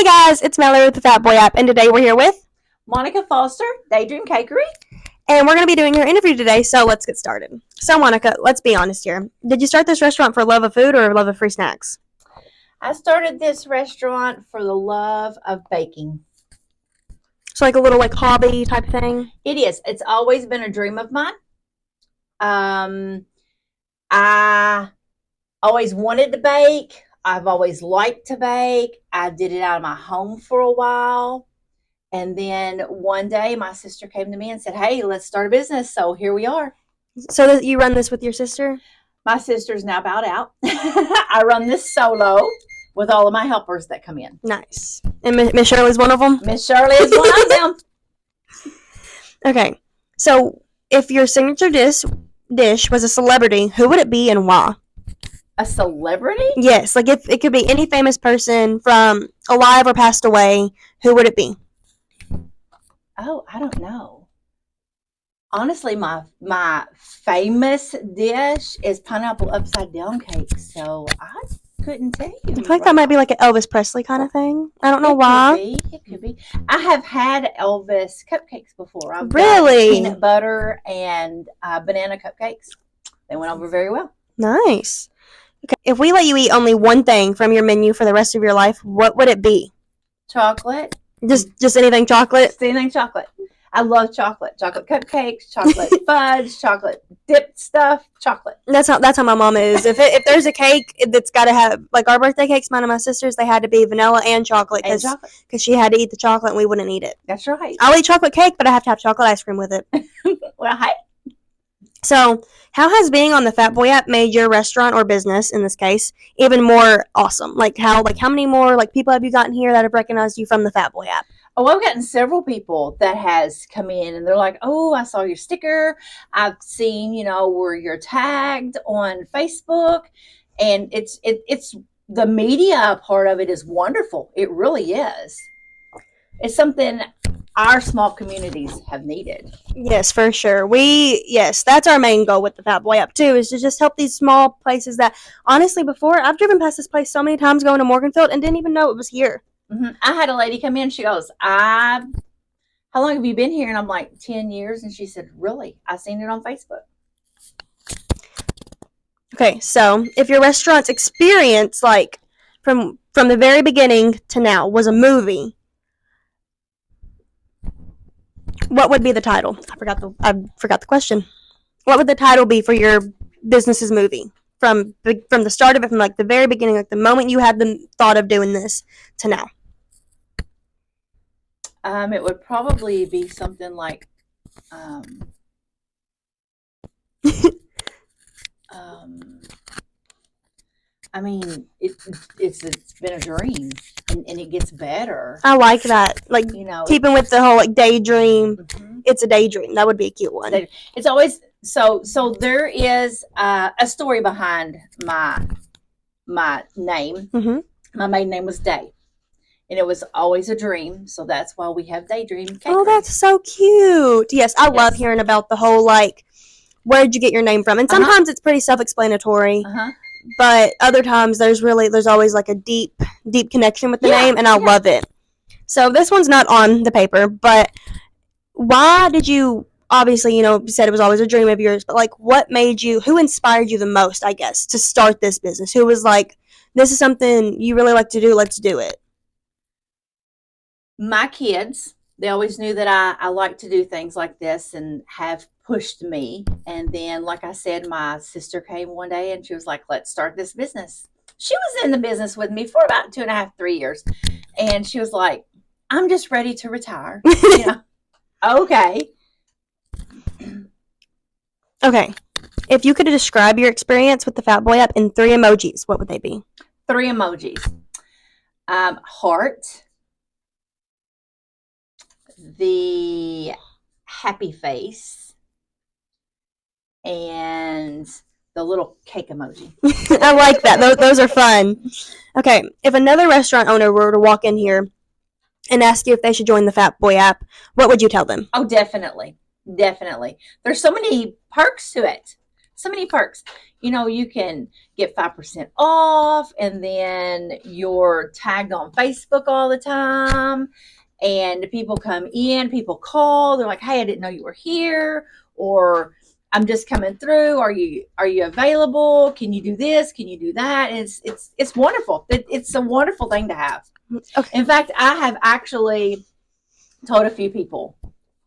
Hey guys, it's Mallory with the Fat Boy app, and today we're here with Monica Foster, DayDream Cakery. and we're going to be doing her interview today, so let's get started. So Monica, let's be honest here. Did you start this restaurant for love of food or love of free snacks? I started this restaurant for the love of baking. So like a little like hobby type thing? It is. It's always been a dream of mine. I always wanted to bake. I've always liked to bake. I did it out of my home for a while. And then one day my sister came to me and said, hey, let's start a business. So here we are. So you run this with your sister? My sister's now bowed out. I run this solo with all of my helpers that come in. Nice. And Miss Shirley's one of them? Miss Shirley is one of them. Okay. So if your signature dish was a celebrity, who would it be and why? A celebrity? Yes, like if it could be any famous person from alive or passed away, who would it be? Oh, I don't know. Honestly, my famous dish is pineapple upside down cake, so I couldn't tell you. I feel like that might be like an Elvis Presley kind of thing. I don't know why. It could be. I have had Elvis cupcakes before. I've Really? got peanut butter and banana cupcakes. They went over very well. Nice. Okay. If we let you eat only one thing from your menu for the rest of your life, what would it be? Chocolate. Just anything chocolate? Just anything chocolate. I love chocolate. Chocolate cupcakes, chocolate fudge, chocolate dipped stuff, chocolate. That's how my mom is. If there's a cake that's got to have, like our birthday cakes, mine and my sister's, they had to be vanilla and chocolate because she had to eat the chocolate and we wouldn't eat it. That's right. I'll eat chocolate cake, but I have to have chocolate ice cream with it. Well, hi. So, how has being on the Fat Boy app made your restaurant or business, in this case, even more awesome? How many more people have you gotten here that have recognized you from the Fat Boy app? Oh, I've gotten several people that has come in and they're like, oh, I saw your sticker. I've seen, where you're tagged on Facebook. And it's the media part of it is wonderful. It really is. It's something our small communities have needed. Yes, for sure. That's our main goal with the Fat Boy app too, is to just help these small places that, honestly, before, I've driven past this place so many times going to Morganfield and didn't even know it was here. Mm-hmm. I had a lady come in. She goes, how long have you been here? And I'm like, 10 years. And she said, really? I seen it on Facebook. Okay, so if your restaurant's experience, from the very beginning to now, was a movie, what would be the title? I forgot the question. What would the title be for your business's movie? From the start of it, from the very beginning, the moment you had the thought of doing this to now. It would probably be something like, I mean, it's been a dream, and it gets better. I like that. Keeping with the whole daydream. Mm-hmm. It's a daydream. That would be a cute one. It's always so there is a story behind my name. Mm-hmm. My maiden name was Day, and it was always a dream. So that's why we have DayDream Cakery. Oh, that's so cute. Yes, I love hearing about the whole where'd you get your name from? And sometimes it's pretty self-explanatory. But other times there's always a deep connection with the name, and I love it. So this one's not on the paper, but why did you, obviously, you said it was always a dream of yours, but who inspired you the most, I guess, to start this business? Who was this is something you really like to do, let's do it? My kids, they always knew that I like to do things like this and have pushed me. And then, like I said, my sister came one day and she was like, let's start this business. She was in the business with me for about 2.5, 3 years. And she was like, I'm just ready to retire. Okay. Okay. If you could describe your experience with the Fat Boy app in 3 emojis, what would they be? 3 emojis. Heart. The happy face. And the little cake emoji. I like that. Those are fun. Okay. If another restaurant owner were to walk in here and ask you if they should join the Fat Boy app, what would you tell them? Oh, definitely. Definitely. There's so many perks to it. So many perks. You can get 5% off, and then you're tagged on Facebook all the time. And people come in, people call, they're like, hey, I didn't know you were here, or I'm just coming through. Are you available? Can you do this? Can you do that? And it's wonderful. It's a wonderful thing to have. Okay. In fact, I have actually told a few people,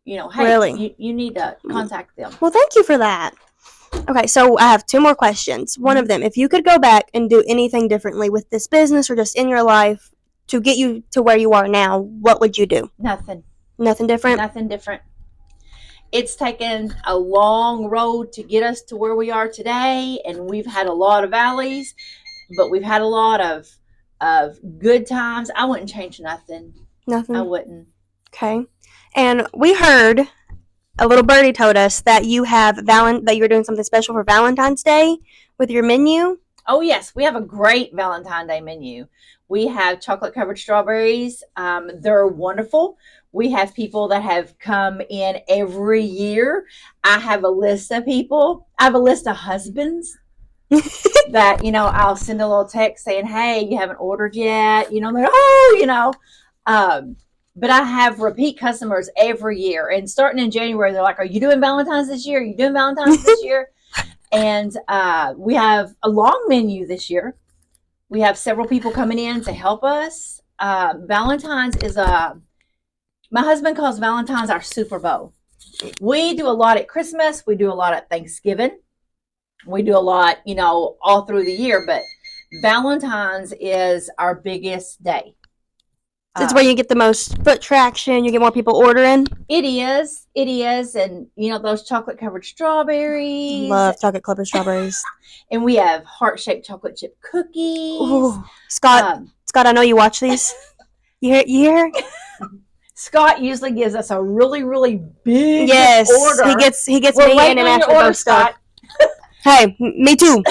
hey, really? you need to contact them. Well, thank you for that. Okay, so I have two more questions. One of them, if you could go back and do anything differently with this business or just in your life to get you to where you are now, what would you do? Nothing. Nothing different? Nothing different. It's taken a long road to get us to where we are today, and we've had a lot of valleys, but we've had a lot of good times. I wouldn't change nothing. Nothing? I wouldn't. Okay. And we heard, a little birdie told us that you have that you're doing something special for Valentine's Day with your menu. Oh, yes. We have a great Valentine's Day menu. We have chocolate-covered strawberries. They're wonderful. We have people that have come in every year. I have a list of people. I have a list of husbands that, I'll send a little text saying, hey, you haven't ordered yet. They're, but I have repeat customers every year. And starting in January, they're like, are you doing Valentine's this year? Are you doing Valentine's this year? And we have a long menu this year. We have several people coming in to help us. Valentine's is my husband calls Valentine's our Super Bowl. We do a lot at Christmas. We do a lot at Thanksgiving. We do a lot, all through the year. But Valentine's is our biggest day. It's where you get the most foot traction. You get more people ordering. It is. And, those chocolate-covered strawberries. Love chocolate-covered strawberries. And we have heart-shaped chocolate chip cookies. Ooh. Scott, I know you watch these. You hear? Scott usually gives us a really, really big order. He gets me in and after those stuff. Hey, me too.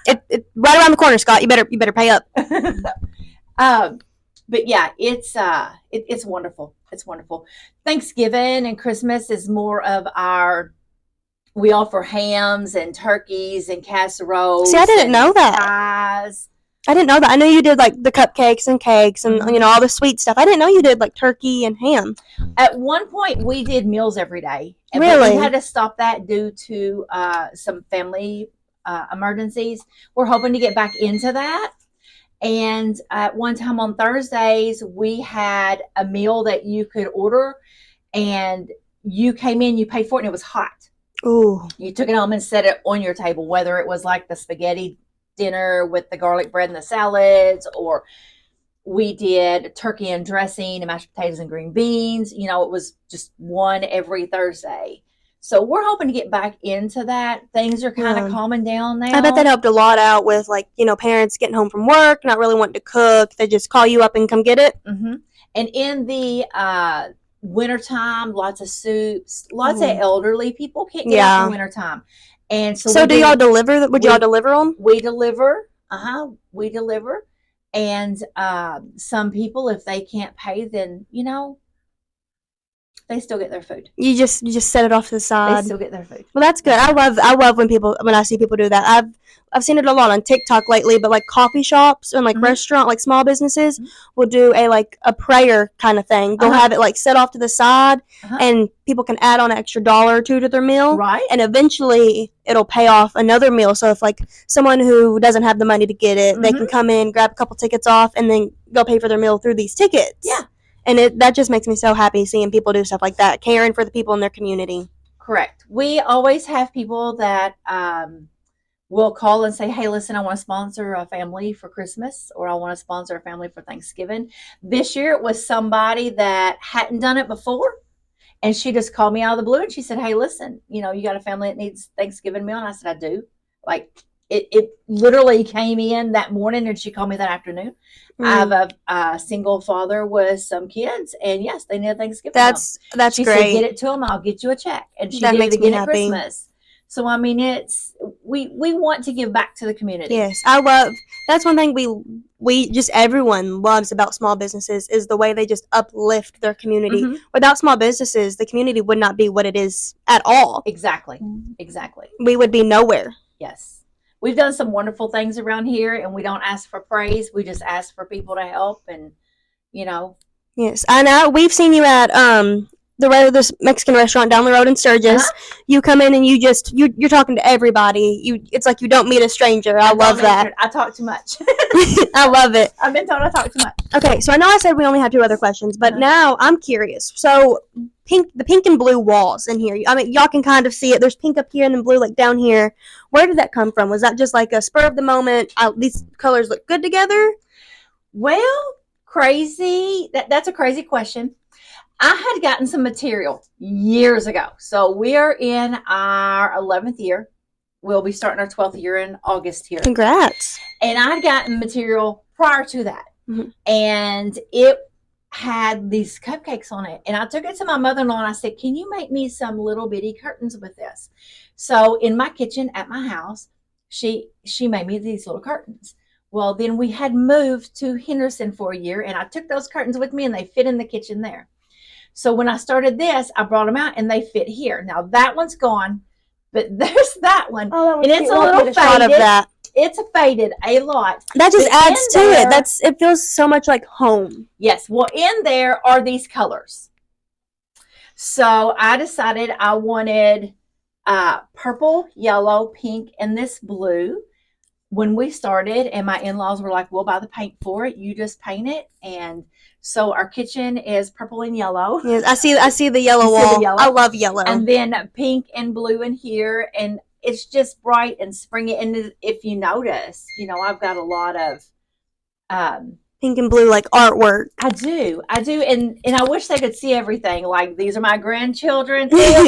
It right around the corner, Scott. You better pay up. But yeah, it's wonderful. It's wonderful. Thanksgiving and Christmas is more of we offer hams and turkeys and casseroles. See, I didn't know that. Pies. I didn't know that. I know you did like the cupcakes and cakes and all the sweet stuff. I didn't know you did like turkey and ham. At one point, we did meals every day. Really? But we had to stop that due to some family emergencies. We're hoping to get back into that. And at one time on Thursdays, we had a meal that you could order, and you came in, you paid for it, and it was hot. Ooh. You took it home and set it on your table, whether it was like the spaghetti dinner with the garlic bread and the salads, or we did turkey and dressing and mashed potatoes and green beans. It was just one every Thursday. So we're hoping to get back into that. Things are kind of calming down now. I bet that helped a lot out with parents getting home from work, not really wanting to cook. They just call you up and come get it. Mm-hmm. And in the wintertime, lots of soups, lots of elderly people can't get out in the wintertime. And so do y'all deliver? Would y'all deliver them? We deliver. We deliver. And some people, if they can't pay, then, they still get their food. You just set it off to the side. They still get their food. Well, that's good. I love when I see people do that. I've seen it a lot on TikTok lately, but like coffee shops and like restaurant, like small businesses will do a prayer kind of thing. They'll have it like set off to the side, and people can add on an extra $1 or $2 to their meal, right? And eventually it'll pay off another meal. So if like someone who doesn't have the money to get it, they can come in, grab a couple tickets off, and then go pay for their meal through these tickets. Yeah. And that just makes me so happy seeing people do stuff like that, caring for the people in their community. Correct. We always have people that will call and say, hey, listen, I want to sponsor a family for Christmas, or I want to sponsor a family for Thanksgiving. This year it was somebody that hadn't done it before, and she just called me out of the blue, and she said, hey, listen, you got a family that needs Thanksgiving meal? And I said, I do. Like, it literally came in that morning, and she called me that afternoon. I have a single father with some kids, and yes, they need a Thanksgiving meal. That's she great. She said, get it to them, I'll get you a check. And she did it again at Christmas. So, I mean, we want to give back to the community. Yes, that's one thing everyone loves about small businesses is the way they just uplift their community. Mm-hmm. Without small businesses, the community would not be what it is at all. Exactly. We would be nowhere. Yes. We've done some wonderful things around here, and we don't ask for praise. We just ask for people to help, and, Yes, I know. We've seen you at this Mexican restaurant down the road in Sturgis. Uh-huh. You come in and you're talking to everybody. It's like you don't meet a stranger. I love that. I talk too much. I love it. I've been told I talk too much. Okay, so I know I said we only have 2 other questions, but now I'm curious. So the pink and blue walls in here. I mean, y'all can kind of see it. There's pink up here and then blue like down here. Where did that come from? Was that just like a spur of the moment? These colors look good together? Well, crazy. That's a crazy question. I had gotten some material years ago. So we are in our 11th year. We'll be starting our 12th year in August here. Congrats. And I had gotten material prior to that. Mm-hmm. And it had these cupcakes on it. And I took it to my mother-in-law and I said, can you make me some little bitty curtains with this? So in my kitchen at my house, she made me these little curtains. Well, then we had moved to Henderson for a year, and I took those curtains with me and they fit in the kitchen there. So when I started this, I brought them out and they fit here. Now that one's gone, but there's that one. Oh, and it's a little faded. Of that. It's faded a lot. That just adds to it. It feels so much like home. Yes. Well, in there are these colors. So I decided I wanted purple, yellow, pink, and this blue. When we started, and my in-laws were like, we'll buy the paint for it. You just paint it. And so our kitchen is purple and yellow. Yes, I see the yellow wall. I love yellow. And then pink and blue in here. And it's just bright and springy. And if you notice, I've got a lot of pink and blue like artwork. I do. And I wish they could see everything. Like, these are my grandchildren. 3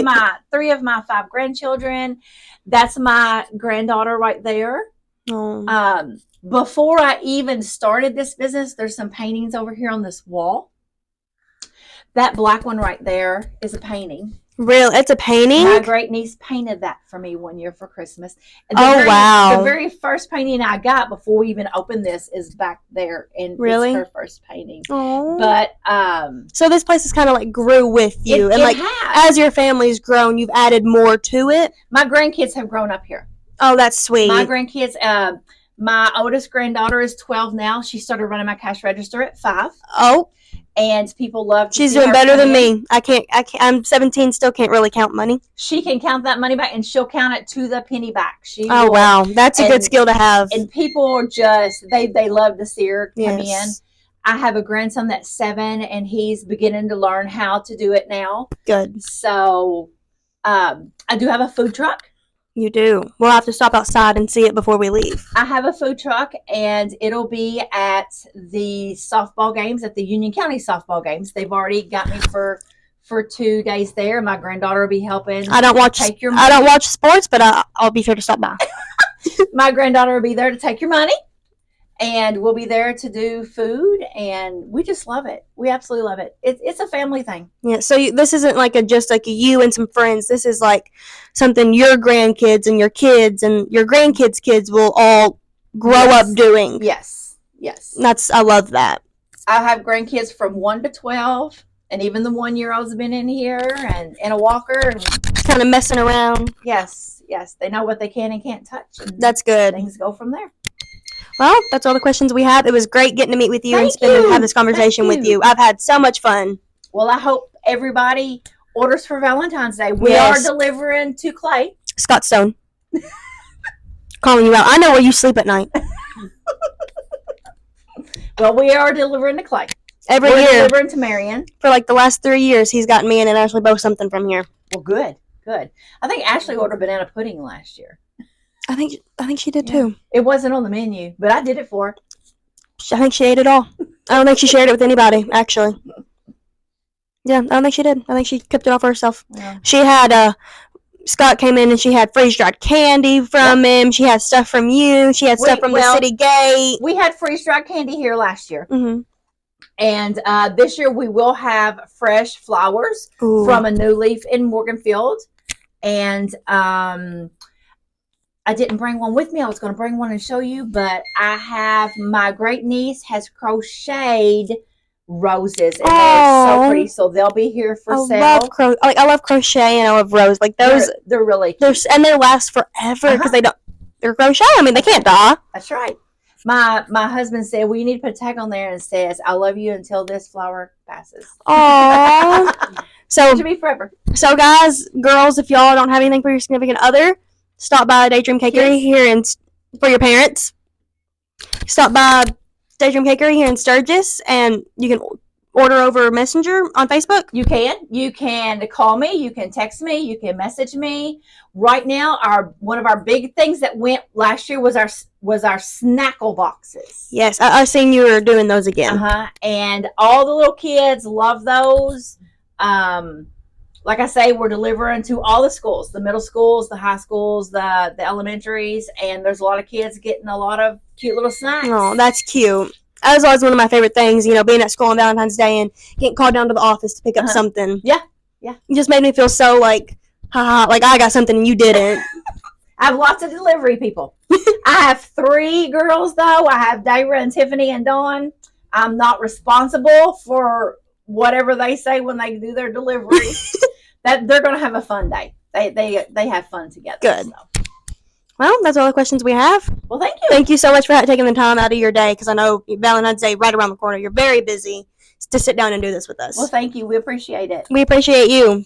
of my 5 grandchildren. That's my granddaughter right there. Oh. Before I even started this business, there's some paintings over here on this wall. That black one right there is a painting. Real? It's a painting? My great niece painted that for me one year for Christmas. And wow. The very first painting I got before we even opened this is back there. And really? It's her first painting. Oh. But, so this place has kind of like grew with you. As your family's grown, you've added more to it? My grandkids have grown up here. Oh, that's sweet. My grandkids, my oldest granddaughter is 12 now. She started running my cash register at 5. Oh. And people love to She's doing better than me. I'm 17, still can't really count money. She can count that money back, and she'll count it to the penny back. Wow. That's a good skill to have. And people are just, they love to see her come in. I have a grandson that's 7, and he's beginning to learn how to do it now. Good. So I do have a food truck. You do. We'll have to stop outside and see it before we leave. I have a food truck, and it'll be at the softball games, at the Union County softball games. They've already got me for 2 days there. My granddaughter will be helping. I don't watch sports, but I'll be sure to stop by. My granddaughter will be there to take your money, and we'll be there to do food, and we just love it. We absolutely love it. It's a family thing. Yeah, so this isn't like just you and some friends. This is like something your grandkids and your kids and your grandkids' kids will all grow up doing. Yes. I love that. I have grandkids from 1 to 12, and even the 1-year-old's been in here and in a walker. And kind of messing around. Yes. They know what they can and can't touch. That's good. Things go from there. Well, that's all the questions we have. It was great getting to meet with you and have this conversation with you. I've had so much fun. Well, I hope everybody orders for Valentine's Day. We are delivering to Clay. Scottstone. Calling you out. I know where you sleep at night. Well, we are delivering to Clay. We're delivering to Marion. For like the last 3 years, he's gotten me and Ashley both something from here. Well, good. I think Ashley ordered banana pudding last year. I think she did too. It wasn't on the menu, but I did it for her. I think she ate it all. I don't think she shared it with anybody, actually. Yeah, I don't think she did. I think she kept it all for herself. Yeah. She had Scott came in and she had freeze-dried candy from him. She had stuff from you. She had stuff from the city gate. We had freeze-dried candy here last year. Mm-hmm. And this year we will have fresh flowers from a new leaf in Morganfield. And I didn't bring one with me. I was going to bring one and show you, but I have my great niece has crocheted roses, and they're so pretty. So they'll be here for sale. I love crochet and I love rose. Like those, they're really cute. And they last forever because they're crochet. I mean, they can't die. That's right. My husband said, well, you need to put a tag on there and it says, I love you until this flower passes. Aww. So to be forever. So guys, girls, if y'all don't have anything for your significant other, stop by DayDream Cakery here for your parents. Stop by DayDream Cakery here in Sturgis, and you can order over Messenger on Facebook. You can call me, you can text me, you can message me. Right now, one of our big things that went last year was our snackle boxes. Yes, I've seen you were doing those again. And all the little kids love those. Like I say, we're delivering to all the schools, the middle schools, the high schools, the elementaries, and there's a lot of kids getting a lot of cute little snacks. Oh, that's cute. That was always one of my favorite things, being at school on Valentine's Day and getting called down to the office to pick up something. Yeah. It just made me feel so like I got something and you didn't. I have lots of delivery people. I have 3 girls, though. I have Dayra and Tiffany and Dawn. I'm not responsible for whatever they say when they do their delivery. That they're going to have a fun day. They have fun together. Good. So. Well, that's all the questions we have. Well, thank you. Thank you so much for taking the time out of your day, because I know Valentine's Day right around the corner. You're very busy to sit down and do this with us. Well, thank you. We appreciate it. We appreciate you.